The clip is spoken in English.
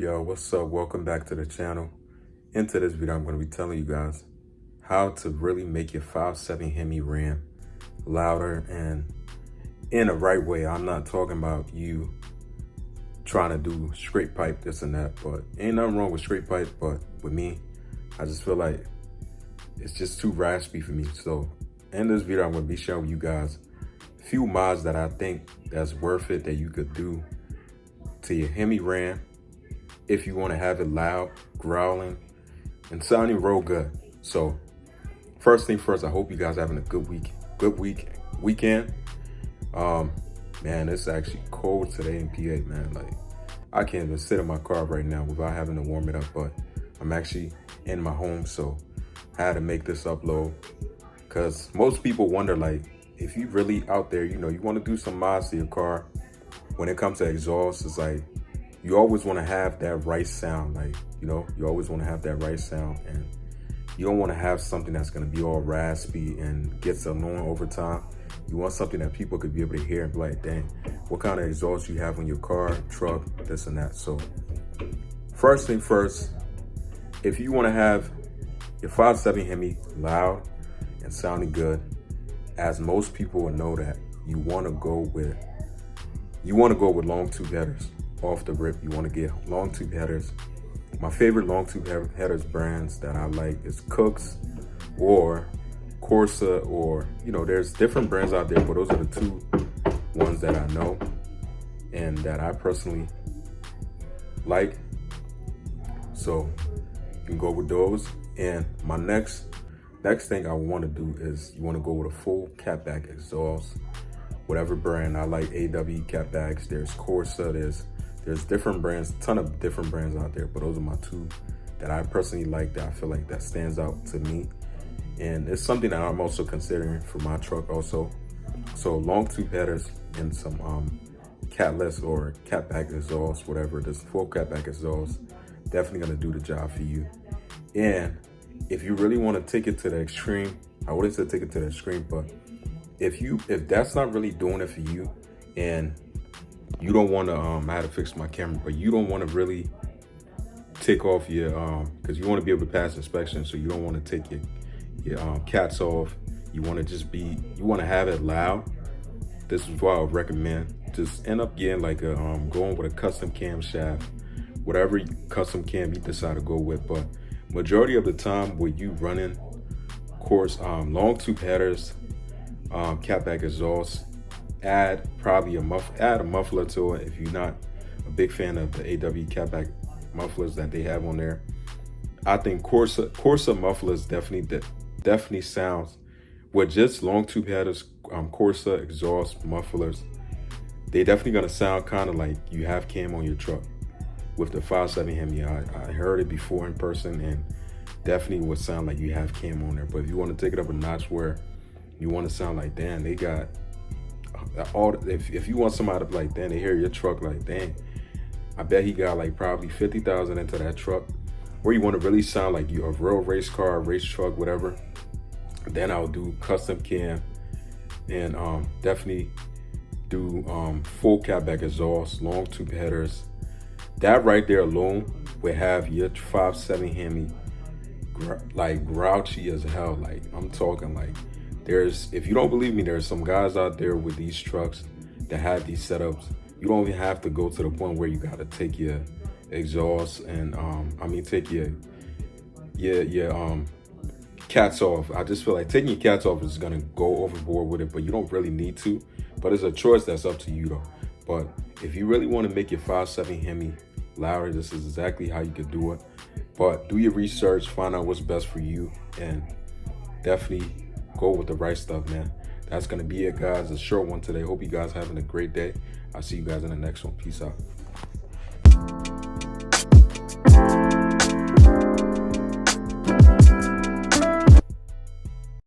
Yo, what's up? Welcome back to the channel. Into this video, I'm going to be telling you guys how to really make your 5.7 HEMI RAM louder and in the right way. I'm not talking about you trying to do straight pipe, this and that, but ain't nothing wrong with straight pipe, but with me, I just feel like it's just too raspy for me. So in this video, I'm going to be sharing with you guys a few mods that I think that's worth it that you could do to your HEMI RAM if you want to have it loud, growling, and sounding real good. So first thing first, I hope you guys having a good weekend. Man, it's actually cold today in PA, man. Like, I can't even sit in my car right now without having to warm it up, but I'm actually in my home, so I had to make this upload because most people wonder, like, if you really out there, you know, you want to do some mods to your car. When it comes to exhaust, it's like, you always want to have that right sound. Like, you know, you always want to have that right sound, and you don't want to have something that's going to be all raspy and gets annoying over time. You want something that people could be able to hear and be like, dang, what kind of exhaust you have on your car, truck, this and that. So first thing first, if you want to have your 5.7 HEMI loud and sounding good, as most people will know, that you want to go with long tube headers. Off the rip, you want to get long tube headers. My favorite long tube headers brands that I like is Cook's or Corsa, or, you know, there's different brands out there, but those are the two ones that I know and that I personally like. So you can go with those. And my next thing I want to do is you want to go with a full catback exhaust. Whatever brand, I like AW catbacks. There's Corsa, there's different brands, a ton of different brands out there, but those are my two that I personally like, that I feel like that stands out to me. And it's something that I'm also considering for my truck also. So long tube headers and some catless or catback exhaust, whatever, this full catback exhaust, definitely gonna do the job for you. And if you really want to take it to the extreme, I wouldn't say take it to the extreme, but if that's not really doing it for you, and you don't want to, I had to fix my camera, but you don't want to really take off your, because you want to be able to pass inspection, so you don't want to take your cats off. You want to just you want to have it loud. This is why I would recommend just end up getting like going with a custom camshaft, whatever custom cam you decide to go with. But majority of the time, when you running, of course, long tube headers, catback exhaust, add a muffler to it if you're not a big fan of the AW catback mufflers that they have on there. I think Corsa mufflers definitely sounds with just long tube headers, Corsa exhaust mufflers, they definitely gonna sound kind of like you have cam on your truck with the 5.7 HEMI. I heard it before in person, and definitely would sound like you have cam on there. But if you want to take it up a notch where you want to sound like, damn, they got if you want somebody to be like, damn, they hear your truck like, dang, I bet he got like probably 50,000 into that truck, or you want to really sound like you're a real race car, race truck, whatever, then I'll do custom cam and definitely do full catback exhaust, long tube headers. That right there alone would have your 5.7 HEMI like grouchy as hell. Like, I'm talking like, if you don't believe me, there's some guys out there with these trucks that have these setups. You don't even have to go to the point where you got to take your exhaust and take your cats off. I just feel like taking your cats off is gonna go overboard with it, but you don't really need to. But it's a choice that's up to you though. But if you really want to make your 5.7 HEMI louder, this is exactly how you could do it. But do your research, find out what's best for you, and definitely go with the right stuff, man. That's gonna be it, guys. A short one today. Hope you guys having a great day. I'll see you guys in the next one. Peace out.